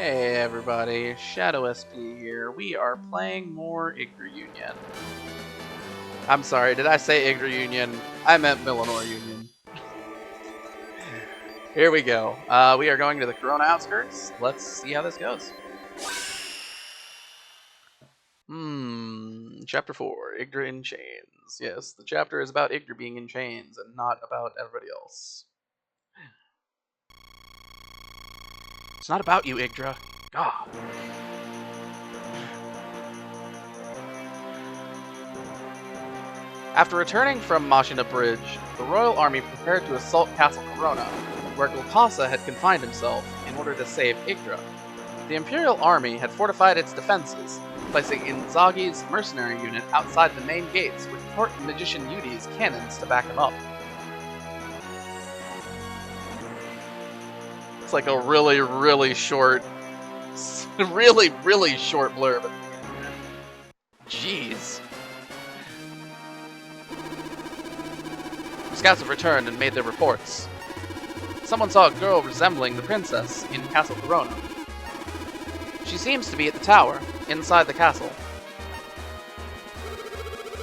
Hey everybody, Shadow SP here. We are playing more Yggdra Union. I'm sorry, did I say Yggdra Union? I meant Milanor Union. Here we go. We are going to the Karona Outskirts. Let's see how this goes. Chapter 4, Yggdra in Chains. Yes, the chapter is about Yggdra being in chains and not about everybody else. It's not about you, Yggdra. God. After returning from Machina Bridge, the royal army prepared to assault Castle Karona, where Glukasa had confined himself in order to save Yggdra. The Imperial army had fortified its defenses, placing Inzagi's mercenary unit outside the main gates with court magician Yudi's cannons to back him up. It's like a really short, really short blurb. Jeez. Scouts have returned and made their reports. Someone saw a girl resembling the princess in Castle Karona. She seems to be at the tower, inside the castle.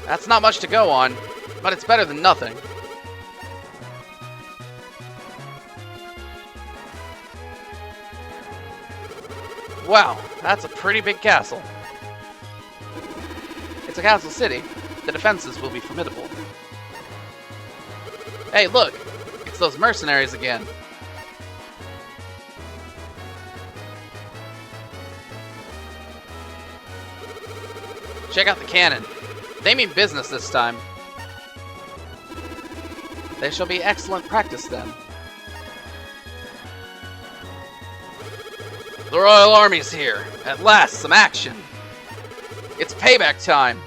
That's not much to go on, but it's better than nothing. Wow, that's a pretty big castle. It's a castle city. The defenses will be formidable. Hey, look! It's those mercenaries again. Check out the cannon. They mean business this time. They shall be excellent practice then. The Royal Army's here. At last, some action. It's payback time.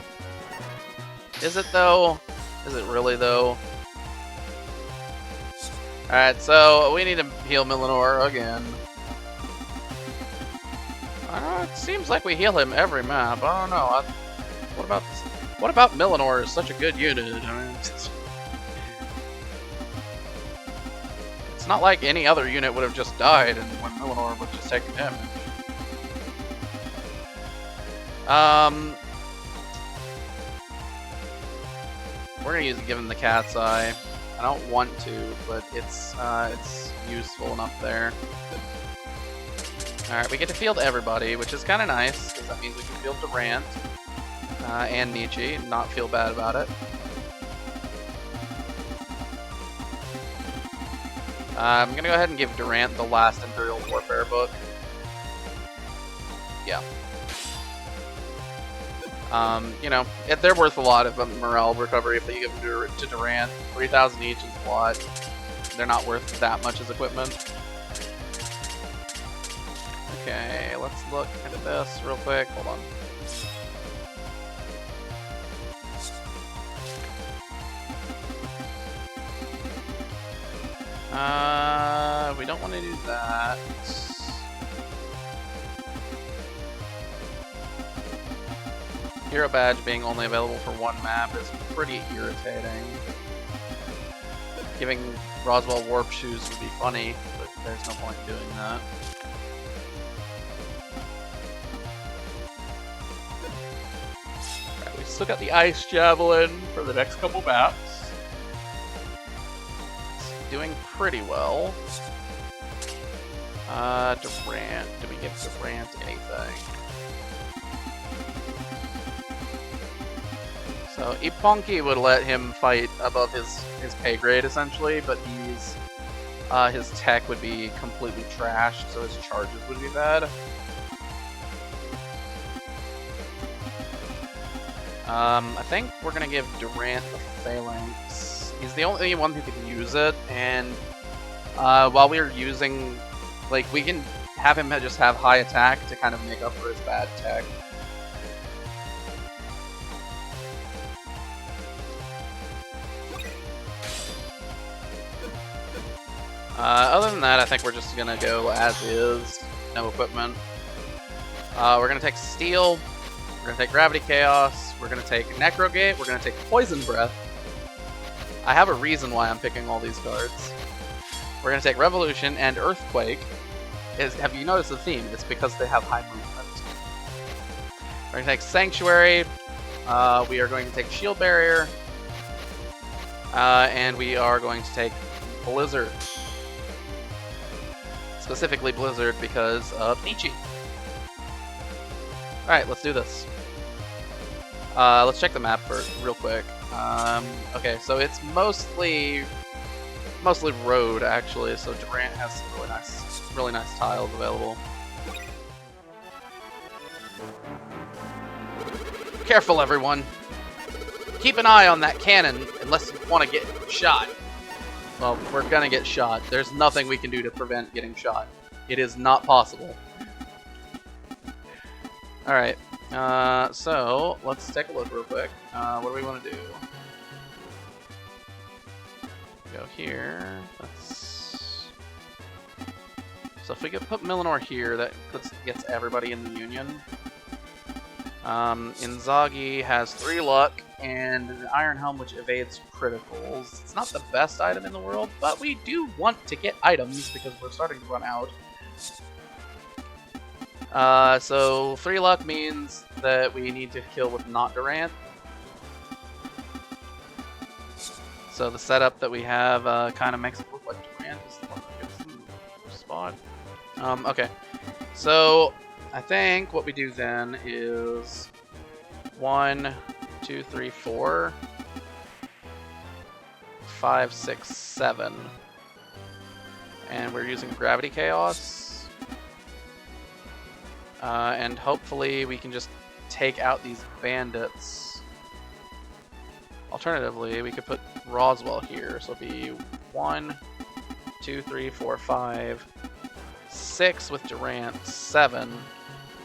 Is it though? Is it really though? Alright, so we need to heal Milanor again. It seems like we heal him every map. I don't know. What about Milanor is such a good unit? I mean, it's not like any other unit would have just died and when Milanor would just take damage. We're gonna give him the cat's eye. I don't want to, but it's useful enough there. Alright, we get to field everybody, which is kind of nice, because that means we can field Durant and Nietzsche and not feel bad about it. I'm going to go ahead and give Durant the last Imperial Warfare book. Yeah. You know, they're worth a lot of morale recovery if they give them to Durant. 3,000 each is a lot. They're not worth that much as equipment. Okay, let's look into this real quick. Hold on. We don't want to do that. Hero badge being only available for one map is pretty irritating. Giving Roswell warp shoes would be funny, but there's no point in doing that. Alright, we still got the Ice Javelin for the next couple maps. It's doing pretty well. Durant. Do we give Durant anything? So Iponki would let him fight above his pay grade essentially, but his tech would be completely trashed, so his charges would be bad. I think we're gonna give Durant the Phalanx. He's the only one who can use it, and while we're using, like, we can have him just have high attack to kind of make up for his bad tech. Other than that, I think we're just gonna go as is, no equipment. We're gonna take Steel, we're gonna take Gravity Chaos, we're gonna take Necrogate, we're gonna take Poison Breath. I have a reason why I'm picking all these cards. We're gonna take Revolution and Earthquake. have you noticed the theme? It's because they have high movement. We're going to take Sanctuary. We are going to take Shield Barrier. And we are going to take Blizzard. Specifically Blizzard because of Nietzsche. Alright, let's do this. Let's check the map first, real quick. Okay, so it's mostly road, actually, so Durant has some really nice tiles available. Careful, everyone. Keep an eye on that cannon, unless you want to get shot. Well, we're gonna get shot. There's nothing we can do to prevent getting shot. It is not possible. Alright, so let's take a look real quick. What do we want to do? Go here. So if we could put Milanor here, that gets everybody in the Union. Inzaghi has 3 luck and an Iron Helm which evades criticals. It's not the best item in the world, but we do want to get items because we're starting to run out. So 3 luck means that we need to kill with not Durant. So the setup that we have kind of makes it look like Durant is the one that gets the spot. Okay, so I think what we do then is 1, 2, 3, 4, 5, 6, 7, and we're using Gravity Chaos, and hopefully we can just take out these bandits. Alternatively, we could put Roswell here, so it'll be 1, 2, 3, 4, 5, 6 with Durant, 7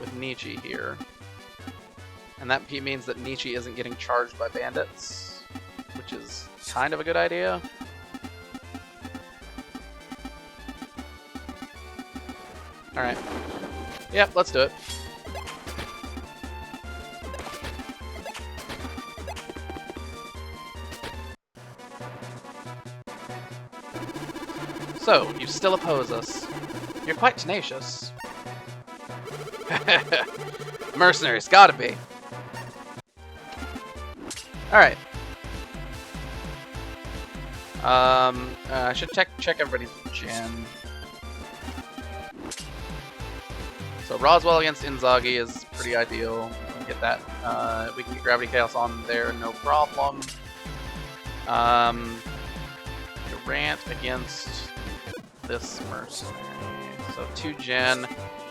with Nietzsche here. And that means that Nietzsche isn't getting charged by bandits, which is kind of a good idea. Alright. Yep, let's do it. So, you still oppose us. You're quite tenacious. Mercenaries, gotta be. Alright. I should check everybody's gen. So Roswell against Inzaghi is pretty ideal. We can get that. We can get Gravity Chaos on there, no problem. Durant against this mercenary. So 2 gen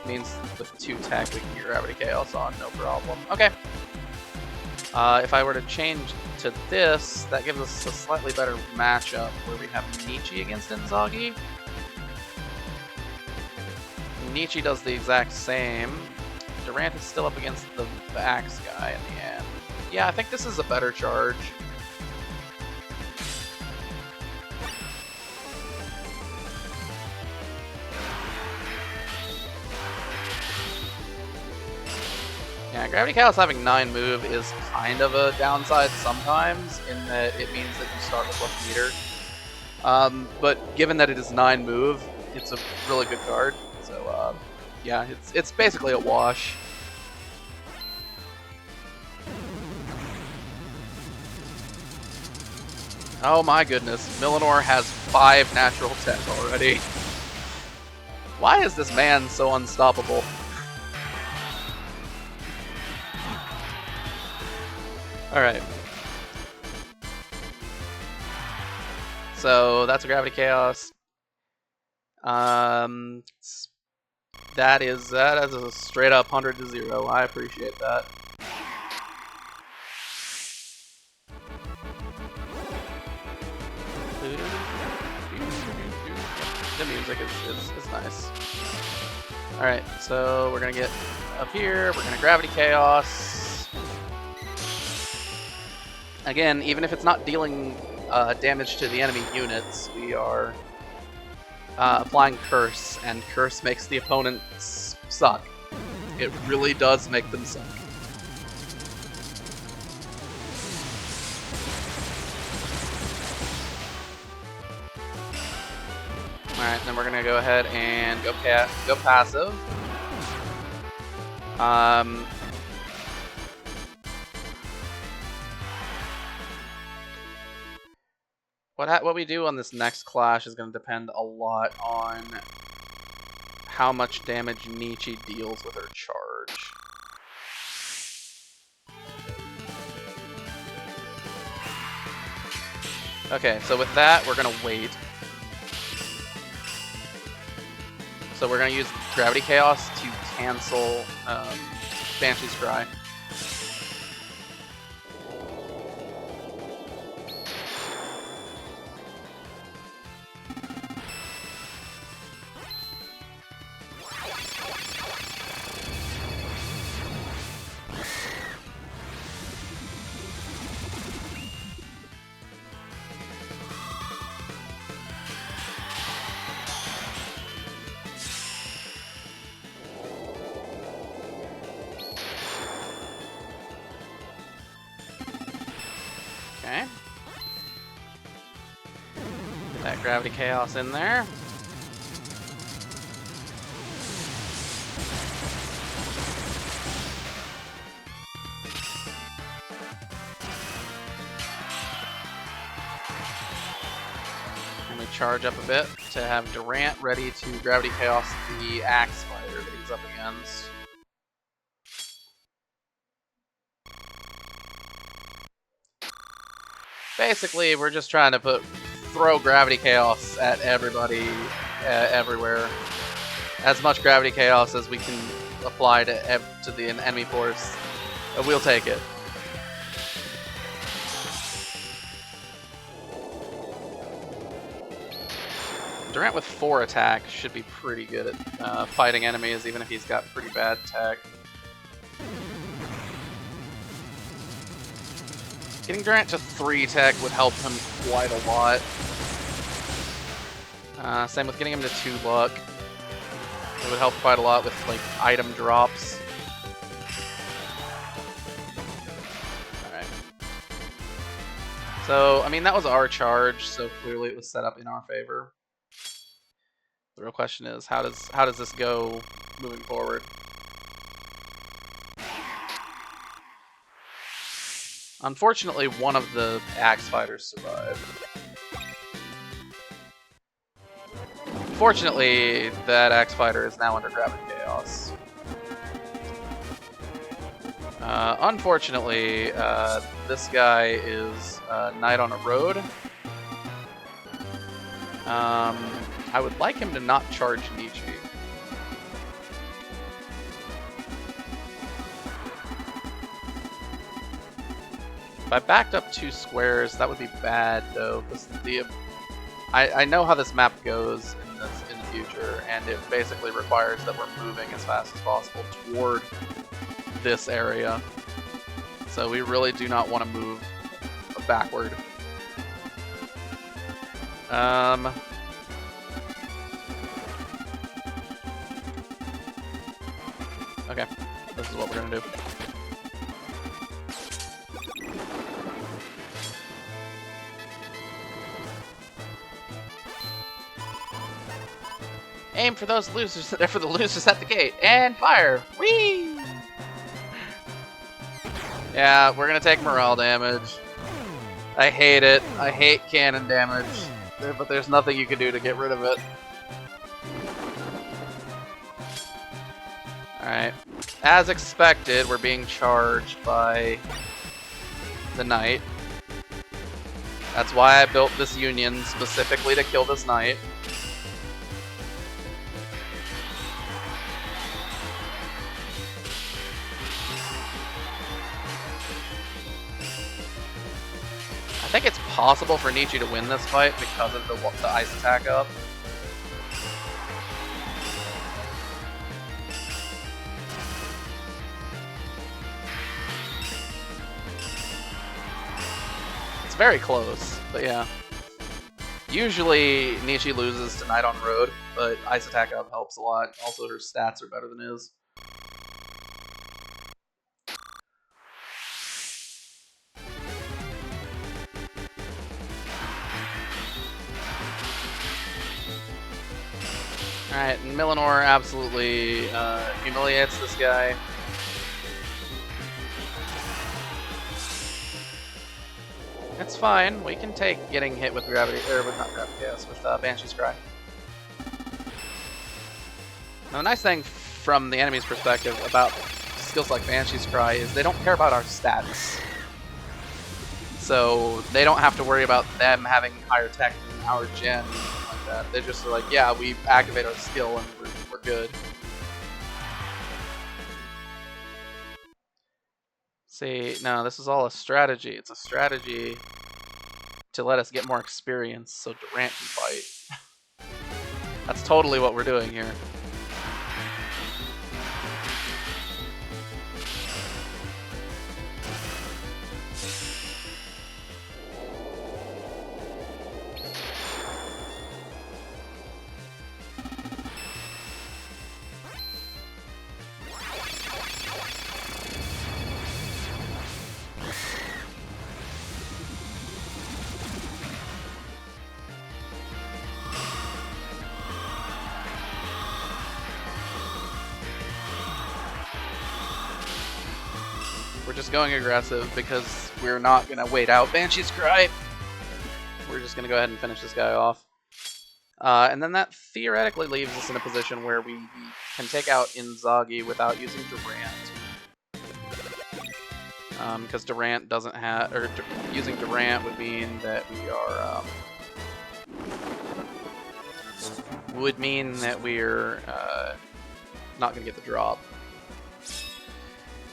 means with 2 tech we can get Gravity Chaos on, no problem. Okay. If I were to change to this, that gives us a slightly better matchup where we have Nietzsche against Inzaghi. Nietzsche does the exact same. Durant is still up against the Axe guy in the end. Yeah, I think this is a better charge. Yeah, Gravity Chaos having 9 move is kind of a downside sometimes, in that it means that you start with less meter. But given that it is 9 move, it's a really good card. So yeah, it's basically a wash. Oh my goodness, Milanor has 5 natural tech already. Why is this man so unstoppable? Alright. So that's a Gravity Chaos. That is a straight up 100 to 0. I appreciate that. The music is nice. Alright, so we're gonna get up here, we're gonna Gravity Chaos. Again, even if it's not dealing damage to the enemy units, we are applying Curse, and Curse makes the opponents suck. It really does make them suck. Alright, then we're gonna go ahead and go passive. What we do on this next clash is going to depend a lot on how much damage Nietzsche deals with her charge. Okay, so with that, we're going to wait. So we're going to use Gravity Chaos to cancel Banshee's Cry. Okay. Get that Gravity Chaos in there. And we charge up a bit to have Durant ready to Gravity Chaos the Axe Fighter that he's up against. Basically, we're just trying to throw Gravity Chaos at everybody, everywhere. As much Gravity Chaos as we can apply to the enemy force. We'll take it. Durant with 4 attack should be pretty good at fighting enemies, even if he's got pretty bad tech. Getting Durant to 3 tech would help him quite a lot. Same with getting him to 2 luck. It would help quite a lot with like item drops. Alright. So, I mean, that was our charge, so clearly it was set up in our favor. The real question is, how does this go moving forward? Unfortunately, one of the Axe Fighters survived. Fortunately, that Axe Fighter is now under Gravity Chaos. Unfortunately, this guy is Knight on a Road. I would like him to not charge Nietzsche. If I backed up 2 squares, that would be bad, though, because I know how this map goes in the future, and it basically requires that we're moving as fast as possible toward this area. So we really do not want to move backward. Okay, this is what we're gonna do. Aim for those losers, for the losers at the gate, and fire! Whee! Yeah, we're gonna take morale damage. I hate it. I hate cannon damage, but there's nothing you can do to get rid of it. Alright. As expected, we're being charged by the Knight. That's why I built this Union, specifically to kill this Knight. I think it's possible for Nietzsche to win this fight because of the ice attack up. It's very close, but yeah. Usually Nietzsche loses to Knight on Road, but ice attack up helps a lot. Also, her stats are better than his. Alright, and Milanor absolutely humiliates this guy. It's fine. We can take getting hit with gravity, or with not gravity, yes, with Banshee's Cry. Now, the nice thing from the enemy's perspective about skills like Banshee's Cry is they don't care about our stats. So they don't have to worry about them having higher tech than our gen, or anything like that. They're just like, yeah, we activate our skill and we're good. See, no, this is all a strategy. It's a strategy to let us get more experience so Durant can fight. That's totally what we're doing here. We're just going aggressive because we're not going to wait out Banshee's Cry. We're just going to go ahead and finish this guy off. And then that theoretically leaves us in a position where we can take out Inzaghi without using Durant. Because Durant doesn't have, or using Durant would mean that we are, not going to get the drop.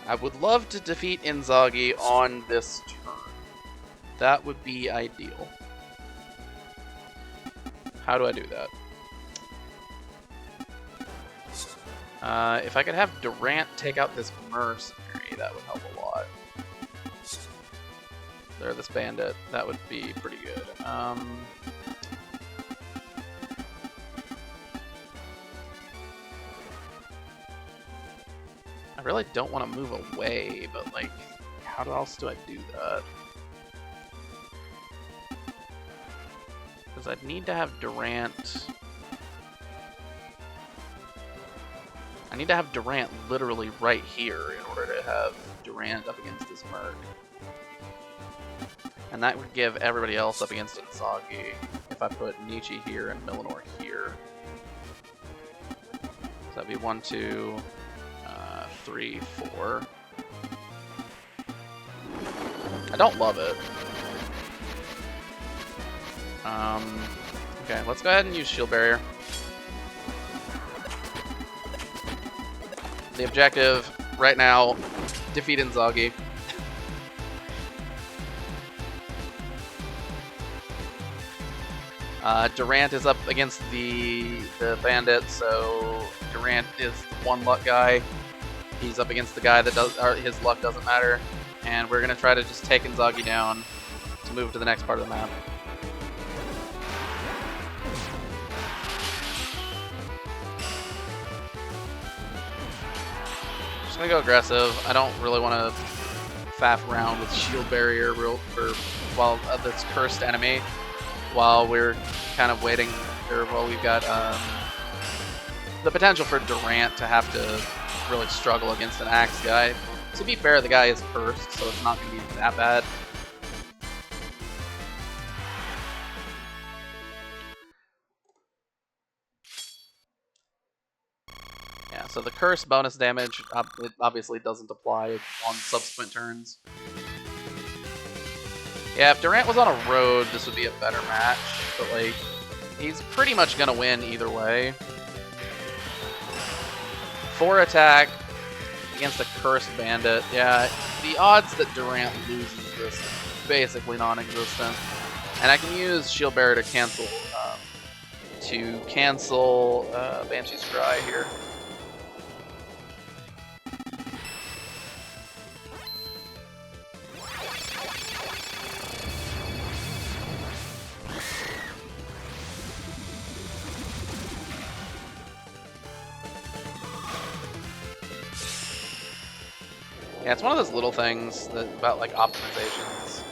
I would love to defeat Inzaghi on this turn. That would be ideal. How do I do that? If I could have Durant take out this mercenary, that would help a lot. Or this bandit, that would be pretty good. I really don't want to move away, but like, how else do I do that? Because I'd need to have Durant. I need to have Durant literally right here in order to have Durant up against this Merc. And that would give everybody else up against Inzaghi if I put Nietzsche here and Milanor here. So that'd be 1, 2, 3, 4. I don't love it. Okay, let's go ahead and use Shield Barrier. The objective right now, defeat Inzaghi. Durant is up against the bandit, so Durant is the 1 luck guy. He's up against the guy that his luck doesn't matter, and we're gonna try to just take Inzaghi down to move to the next part of the map. Just gonna go aggressive. I don't really want to faff around with Shield Barrier while this cursed enemy, while we're kind of waiting, or while we've got the potential for Durant to have to really struggle against an axe guy. To be fair, the guy is cursed, so it's not going to be that bad. Yeah, so the curse bonus damage, it obviously doesn't apply on subsequent turns. Yeah, if Durant was on a road, this would be a better match, but like, he's pretty much going to win either way. 4 attack against a cursed bandit. Yeah, the odds that Durant loses this is basically non-existent. And I can use Shield Barrier to cancel Banshee's Cry here. Yeah, it's one of those little things about like optimizations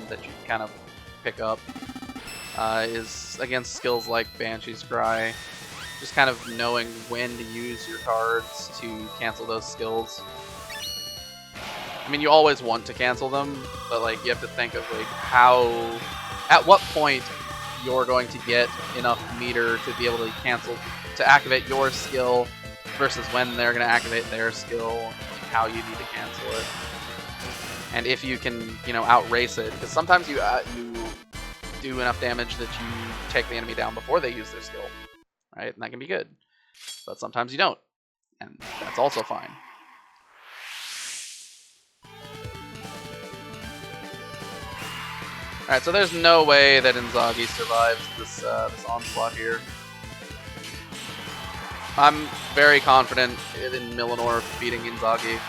that you kind of pick up is against skills like Banshee's Cry. Just kind of knowing when to use your cards to cancel those skills. I mean, you always want to cancel them, but like you have to think of like at what point you're going to get enough meter to be able to to activate your skill versus when they're going to activate their skill, like how you need to cancel it. And if you can, outrace it, because sometimes you do enough damage that you take the enemy down before they use their skill, right? And that can be good. But sometimes you don't, and that's also fine. Alright, so there's no way that Inzaghi survives this onslaught here. I'm very confident in Milanor beating Inzaghi.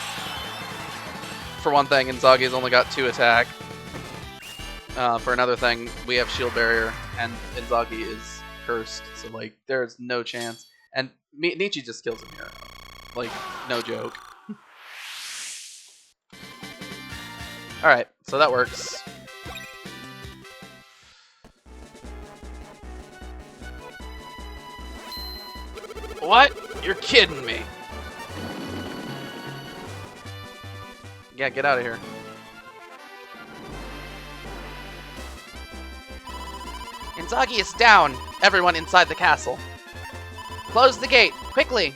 For one thing, Inzaghi's only got 2 attack. For another thing, we have shield barrier, and Inzaghi is cursed, so like there's no chance. And Nietzsche just kills him here, like no joke. All right, so that works. What? You're kidding me? Yeah, get out of here. Inzaghi is down! Everyone inside the castle. Close the gate, quickly!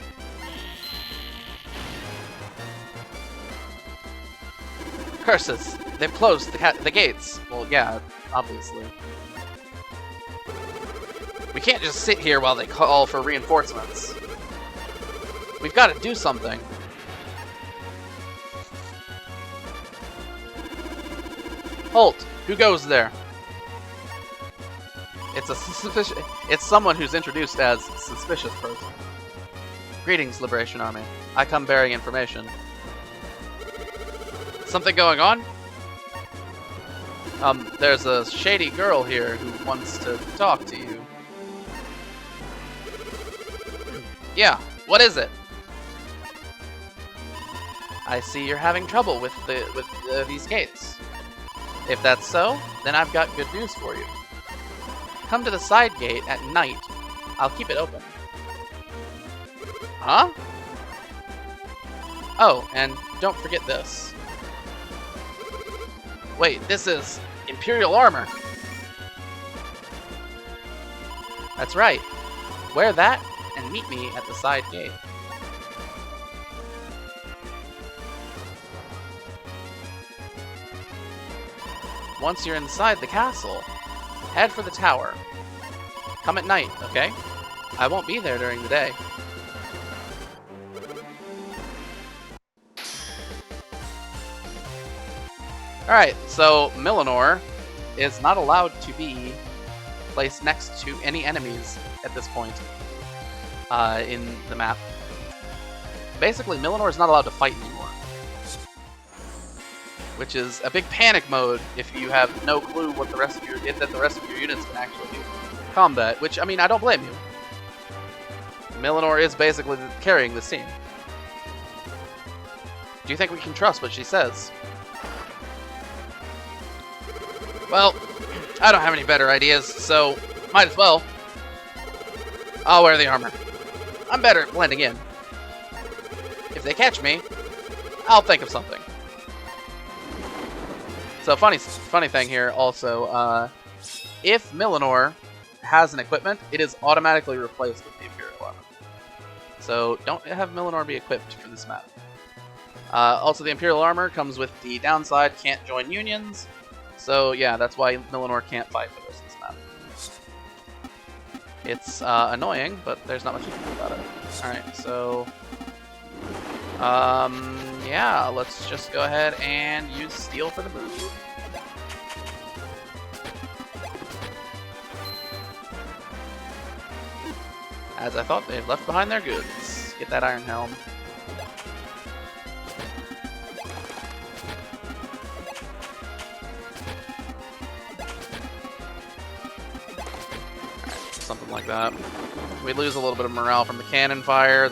Curses! They've closed the gates. Well, yeah, obviously. We can't just sit here while they call for reinforcements. We've got to do something. Halt! Who goes there? It's someone who's introduced as suspicious person. Greetings, Liberation Army. I come bearing information. Something going on? There's a shady girl here who wants to talk to you. Yeah, what is it? I see you're having trouble with these gates. If that's so, then I've got good news for you. Come to the side gate at night. I'll keep it open. Huh? Oh, and don't forget this. Wait, this is Imperial armor. That's right. Wear that and meet me at the side gate. Once you're inside the castle, head for the tower. Come at night, okay? I won't be there during the day. Alright, so Milanor is not allowed to be placed next to any enemies at this point in the map. Basically, Milanor is not allowed to fight anymore. Which is a big panic mode if you have no clue what the rest of your units can actually do. Combat, which, I mean, I don't blame you. Milanor is basically carrying this team. Do you think we can trust what she says? Well, I don't have any better ideas, so might as well. I'll wear the armor. I'm better at blending in. If they catch me, I'll think of something. So funny thing here also, if Milanor has an equipment, it is automatically replaced with the Imperial armor. So don't have Milanor be equipped for this map. Also, the Imperial armor comes with the downside, can't join unions. So yeah, that's why Milanor can't fight for this map. It's annoying, but there's not much you can do about it. Alright, so yeah, let's just go ahead and use Steel for the move. As I thought, they've left behind their goods. Get that Iron Helm. Alright, something like that. We lose a little bit of morale from the cannon fire.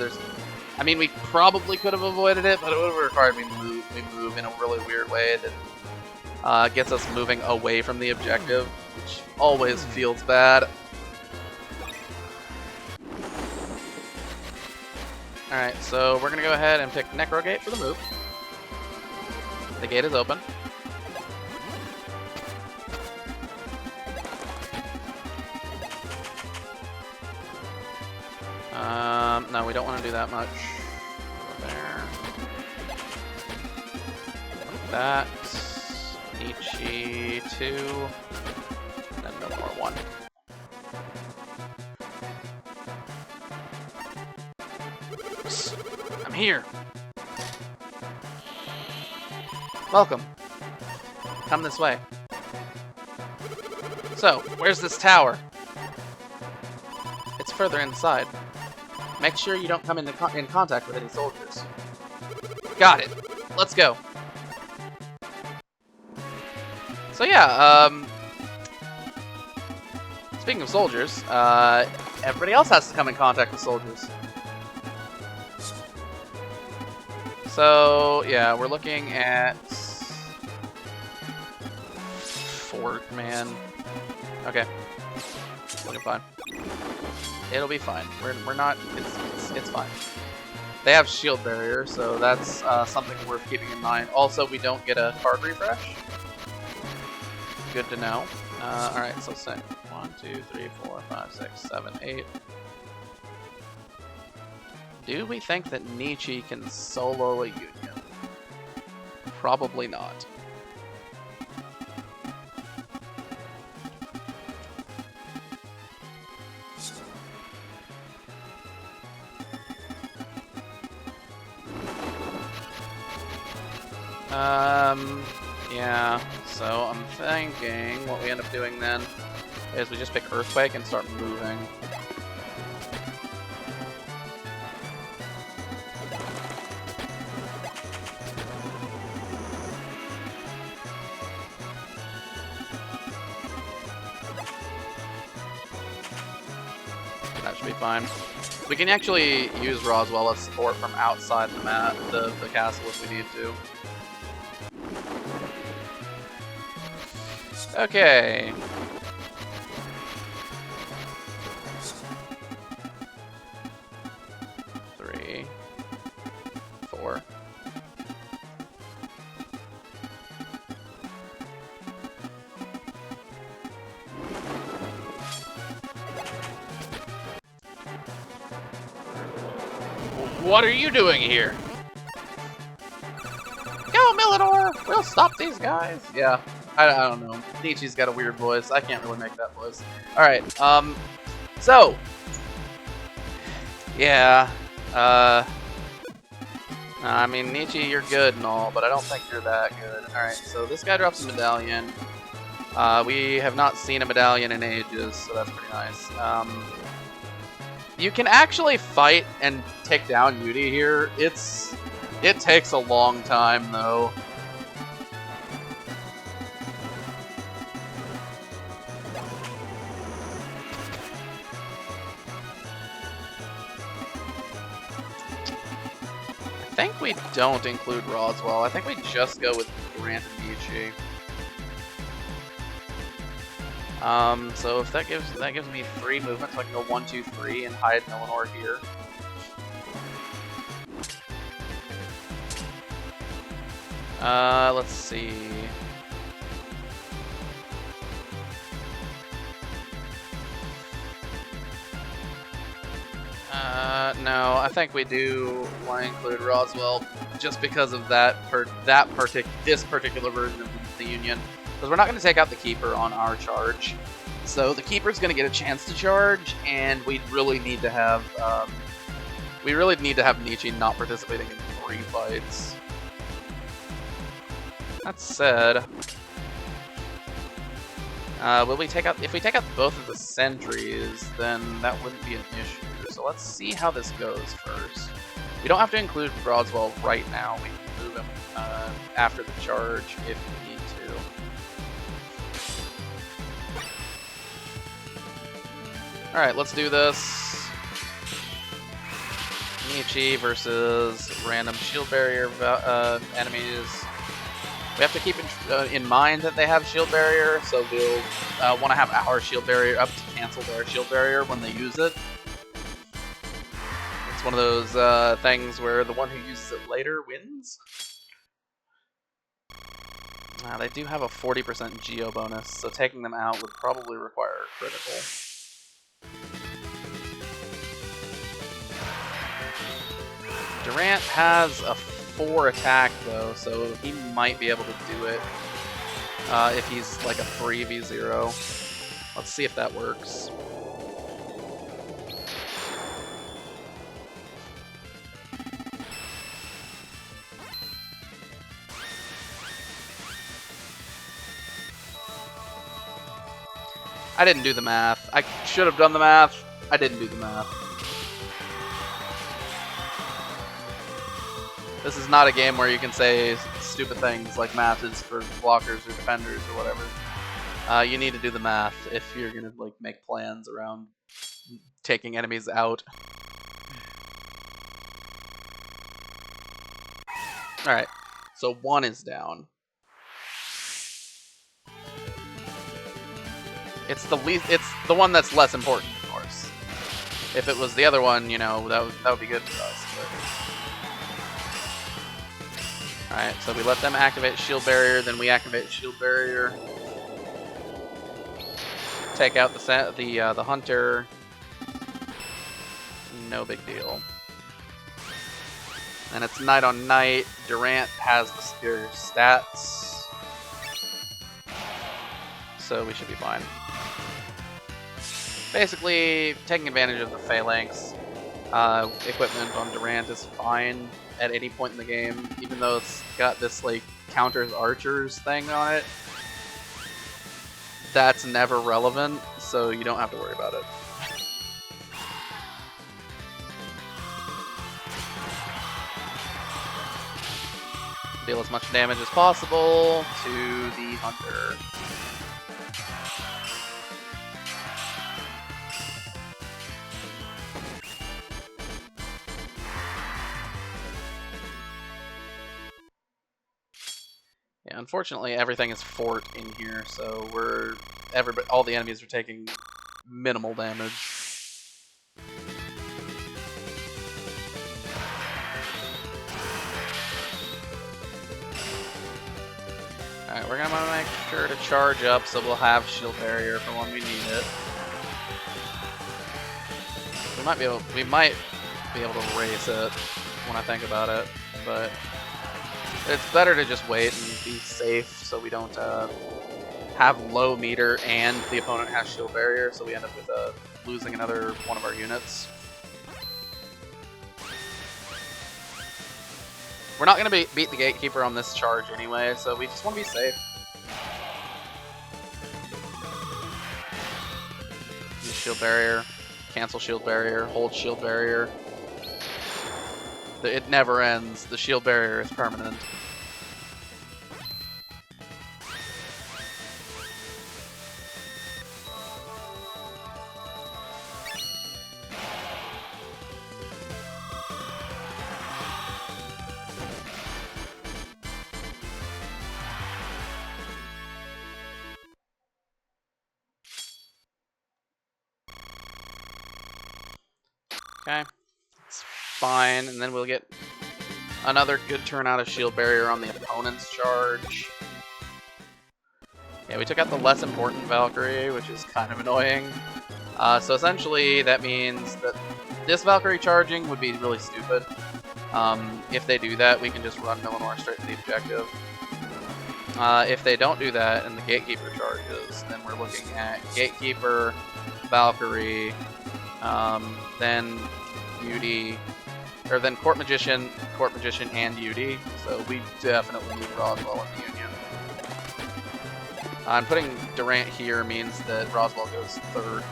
I mean, we probably could have avoided it, but it would have required we move in a really weird way that gets us moving away from the objective, which always feels bad. Alright, so we're gonna go ahead and pick Necro Gate for the move. The gate is open. No, we don't want to do that much. Go there. Like that. Nietzsche 2. And then Milanor 1. Oops. I'm here. Welcome. Come this way. So, where's this tower? It's further inside. Make sure you don't come in contact with any soldiers. Got it. Let's go. So yeah, speaking of soldiers, everybody else has to come in contact with soldiers. So yeah, we're looking at Fort, man. Okay, looking fine. It'll be fine. We're not. It's fine. They have shield barrier, so that's something worth keeping in mind. Also, we don't get a card refresh. Good to know. All right, so say 1, 2, 3, 4, 5, 6, 7, 8. Do we think that Nietzsche can solo a Union? Probably not. Yeah, so I'm thinking what we end up doing then is we just pick Earthquake and start moving. That should be fine. We can actually use Roswell as support from outside the map, the castle if we need to. Okay. Three, 4. What are you doing here? Go, Milanor! We'll stop these guys! Yeah. I don't know. Nietzsche's got a weird voice. I can't really make that voice. Alright, so. Yeah. I mean, Nietzsche, you're good and all, but I don't think you're that good. Alright, so this guy drops a medallion. We have not seen a medallion in ages, so that's pretty nice. You can actually fight and take down Yggdra here. It takes a long time, though. I think we don't include Roswell. I think we just go with Grant and Nietzsche. So if that gives me 3 movements, so I can go 1, 2, 3 and hide Milanor here. Let's see. No, I think we do want to include Roswell just because of this particular version of the Union. Because we're not going to take out the Keeper on our charge. So the Keeper's going to get a chance to charge, and we really need to have Nietzsche not participating in 3 fights. That said, if we take out both of the sentries, then that wouldn't be an issue. So let's see how this goes first. We don't have to include Roswell right now. We can move him after the charge if we need to. Alright, let's do this. Nietzsche versus random shield barrier enemies. We have to keep in mind that they have shield barrier, so we'll want to have our shield barrier up to cancel their shield barrier when they use it. That's one of those things where the one who uses it later wins. They do have a 40% geo bonus, so taking them out would probably require a critical. Durant has a 4 attack though, so he might be able to do it if he's like a 3v0. Let's see if that works. I didn't do the math. I should have done the math. I didn't do the math. This is not a game where you can say stupid things like math is for blockers or defenders or whatever. You need to do the math if you're gonna like make plans around taking enemies out. All right, so 1 is down. It's the one that's less important, of course. If it was the other one, you know, that would be good for us. But... Alright, so we let them activate shield barrier, then we activate shield barrier. Take out the hunter. No big deal. And it's night on night. Durant has the superior stats, so we should be fine. Basically, taking advantage of the phalanx equipment on Durant is fine at any point in the game, even though it's got this like counters archers thing on it. That's never relevant, so you don't have to worry about it. Deal as much damage as possible to the hunter. Yeah, unfortunately, everything is fort in here, so all the enemies are taking minimal damage. Alright, we're gonna make sure to charge up so we'll have shield barrier for when we need it. We might be able to race it when I think about it, but it's better to just wait and be safe so we don't have low meter and the opponent has shield barrier, so we end up with losing another one of our units. We're not going to beat the Gatekeeper on this charge anyway, so we just want to be safe. Use shield barrier, cancel shield barrier, hold shield barrier. It never ends. The shield barrier is permanent. Okay, it's fine, and then we'll get another good turn out of shield barrier on the opponent's charge. Yeah, we took out the less important Valkyrie, which is kind of annoying. So essentially, that means that this Valkyrie charging would be really stupid. If they do that, we can just run Milanor straight to the objective. If they don't do that and the Gatekeeper charges, then we're looking at Gatekeeper, Valkyrie, then Beauty, or then Court Magician, and Beauty. So we definitely need Roswell in the Union. And putting Durant here means that Roswell goes third.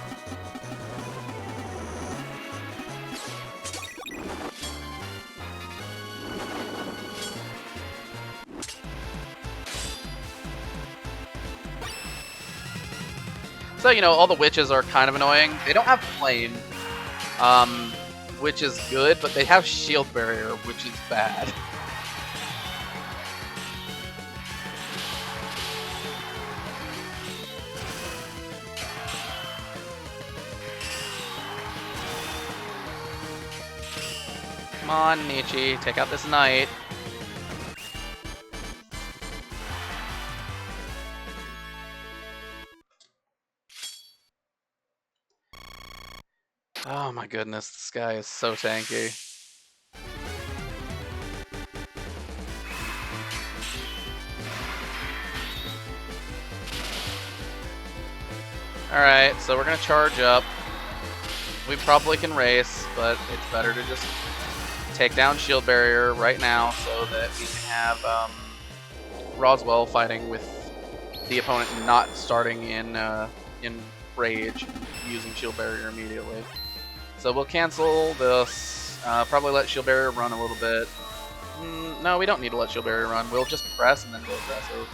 So, you know, all the witches are kind of annoying. They don't have flame, which is good, but they have shield barrier, which is bad. Come on, Nietzsche, take out this knight. Oh my goodness, this guy is so tanky. Alright, so we're gonna charge up. We probably can race, but it's better to just take down shield barrier right now so that we can have Roswell fighting with the opponent not starting in rage and using shield barrier immediately. So we'll cancel this, probably let shield barrier run a little bit. No, we don't need to let shield barrier run. We'll just press and then go aggressive.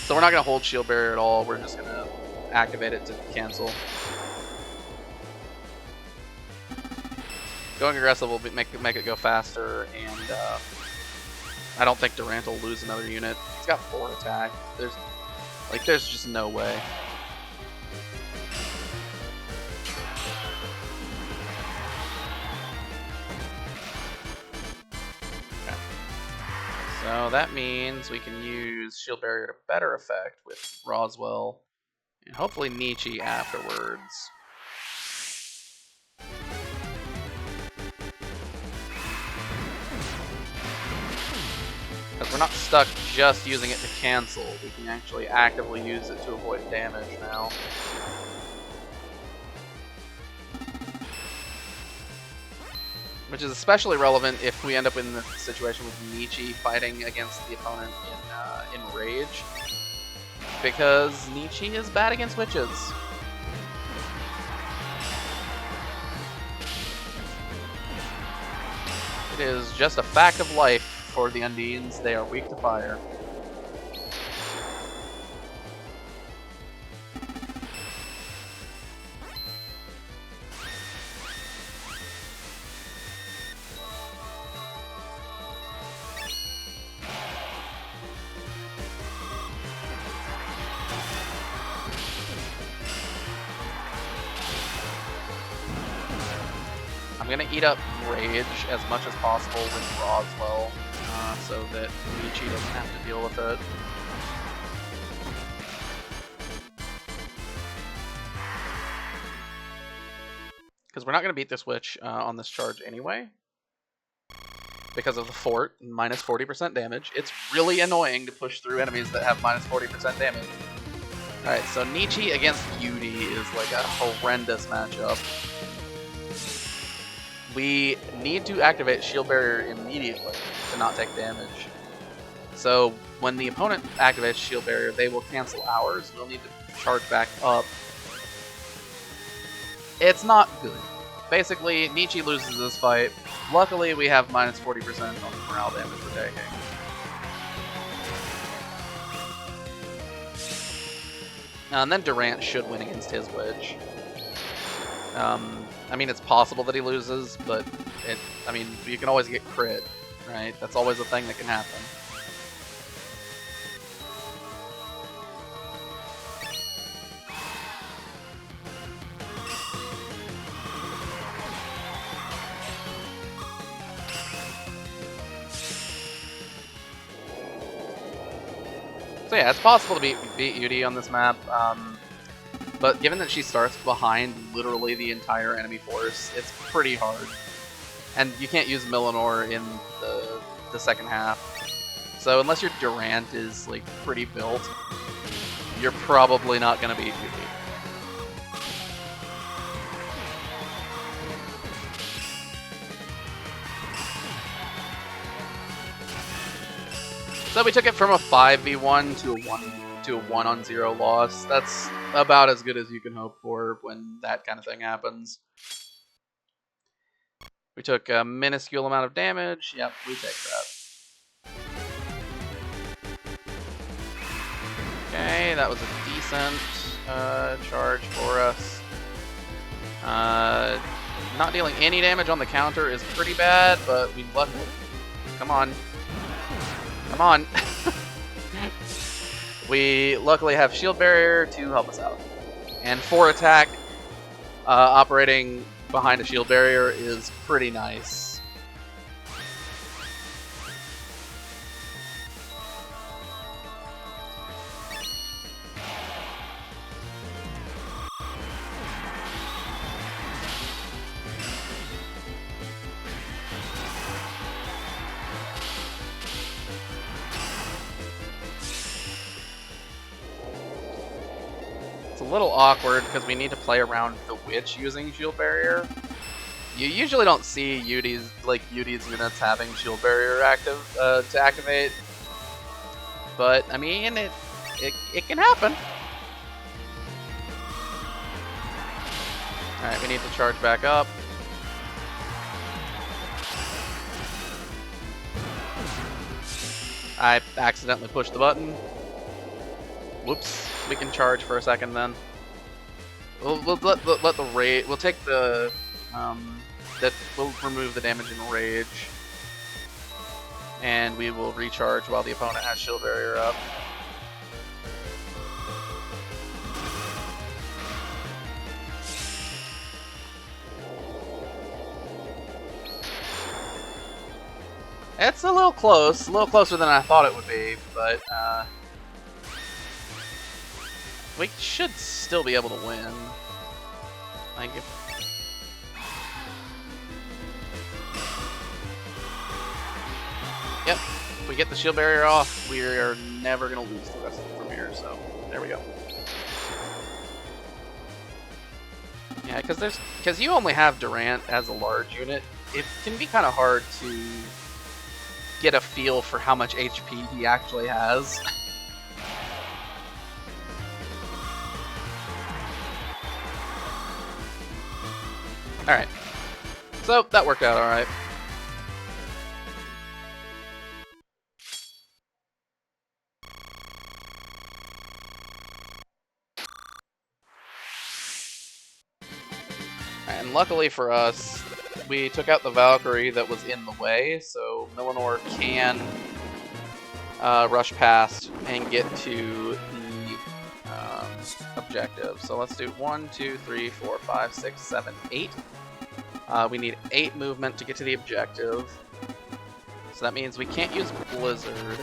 So we're not going to hold shield barrier at all. We're just going to activate it to cancel. Going aggressive will make it go faster, and I don't think Durant will lose another unit. He's got 4 attack. There's just no way. Okay. So that means we can use shield barrier to better effect with Roswell, and hopefully Nietzsche afterwards. Because we're not stuck just using it to cancel. We can actually actively use it to avoid damage now. Which is especially relevant if we end up in the situation with Nietzsche fighting against the opponent in Rage. Because Nietzsche is bad against witches. It is just a fact of life. For the Undines, they are weak to fire. I'm gonna eat up Rage as much as possible with Roswell. So that Nietzsche doesn't have to deal with it. Because we're not going to beat this witch on this charge anyway. Because of the fort, minus 40% damage. It's really annoying to push through enemies that have minus 40% damage. Alright, so Nietzsche against Yggdra is like a horrendous matchup. We need to activate shield barrier immediately to not take damage. So when the opponent activates shield barrier, they will cancel ours. We'll need to charge back up. It's not good. Basically, Nietzsche loses this fight. Luckily, we have minus 40% on the morale damage we're taking. And then Durant should win against his witch. I mean, it's possible that he loses, but I mean, you can always get crit, right? That's always a thing that can happen. So yeah, it's possible to beat Yggdra on this map. But given that she starts behind literally the entire enemy force, it's pretty hard. And you can't use Milanor in the second half. So unless your Durant is like pretty built, you're probably not going to beat Yggdra. So we took it from a 5v1 to a 1-on-0 loss. That's about as good as you can hope for when that kind of thing happens. We took a minuscule amount of damage. Yep, we take that. Okay, that was a decent charge for us. Not dealing any damage on the counter is pretty bad, but we luckily... Come on. Come on. We luckily have shield barrier to help us out. And 4 attack, operating behind a shield barrier is pretty nice. It's a little awkward because we need to play around the witch using shield barrier. You usually don't see Yudi's units having shield barrier active to activate, but I mean it can happen. All right, we need to charge back up. I accidentally pushed the button. Whoops. We can charge for a second then. We'll let the rage. We'll take the we'll remove the damage and rage, and we will recharge while the opponent has shield barrier up. It's a little closer than I thought it would be, but we should still be able to win. Like yep, if we get the shield barrier off, we are never gonna lose the rest of it from here. So there we go. Yeah, because you only have Durant as a large unit, it can be kind of hard to get a feel for how much HP he actually has. Alright. So, that worked out alright. And luckily for us, we took out the Valkyrie that was in the way, so Milanor can rush past and get to the objective. So let's do 1, 2, 3, 4, 5, 6, 7, 8. We need 8 movement to get to the objective. So that means we can't use Blizzard.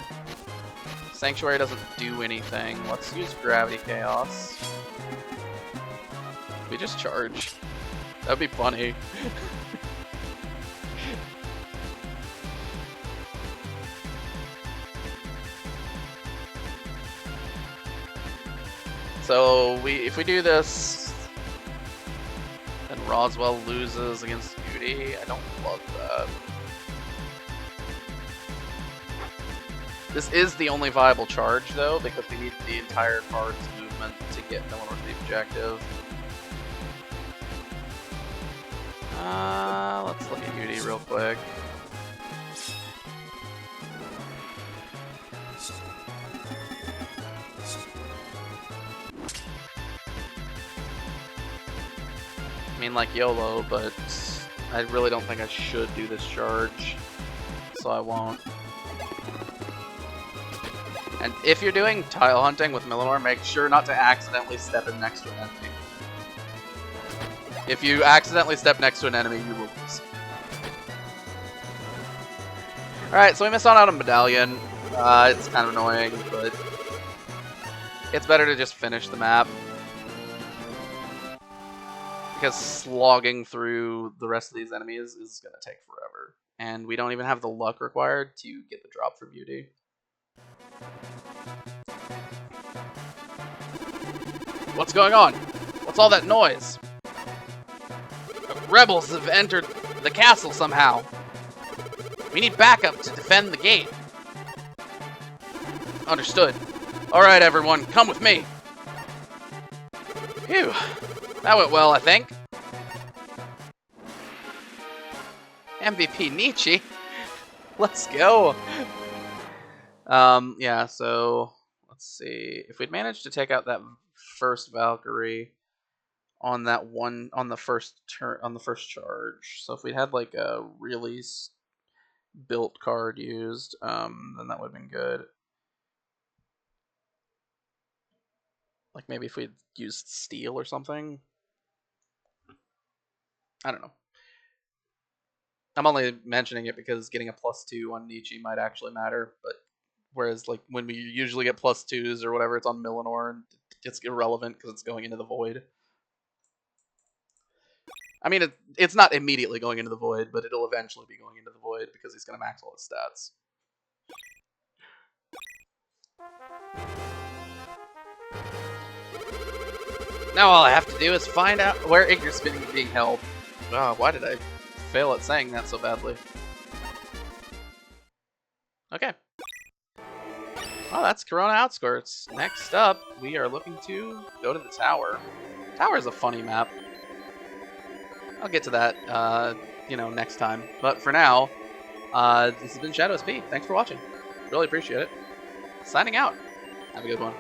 Sanctuary doesn't do anything. Let's use Gravity Chaos. We just charge. That'd be funny. So if we do this, then Roswell loses against Beauty. I don't love that. This is the only viable charge though, because we need the entire card's movement to get Milanor to the objective. Let's look at Beauty real quick. I mean, like YOLO, but I really don't think I should do this charge, so I won't. And if you're doing tile hunting with Milanor, make sure not to accidentally step in next to an enemy. If you accidentally step next to an enemy, you will lose. Alright, so we missed out on a medallion. It's kind of annoying, but it's better to just finish the map. Because slogging through the rest of these enemies is going to take forever. And we don't even have the luck required to get the drop for Beauty. What's going on? What's all that noise? Rebels have entered the castle somehow. We need backup to defend the gate. Understood. Alright everyone, come with me. Phew. That went well, I think. MVP Nietzsche. Let's go. Yeah, so let's see. If we'd managed to take out that first Valkyrie on the first charge. So if we had like a really built card used, then that would have been good. Like maybe if we'd used steel or something. I don't know. I'm only mentioning it because getting a +2 on Nietzsche might actually matter, but whereas like when we usually get +2s or whatever, it's on Milanor and it's irrelevant because it's going into the void. I mean, it's not immediately going into the void, but it'll eventually be going into the void because he's going to max all his stats. Now all I have to do is find out where Yggdra's spinning is being held. Oh, why did I fail at saying that so badly? Okay. Well, that's Karona Outskirts. Next up, we are looking to go to the tower. Tower is a funny map. I'll get to that, next time. But for now, this has been Shadow SP. Thanks for watching. Really appreciate it. Signing out. Have a good one.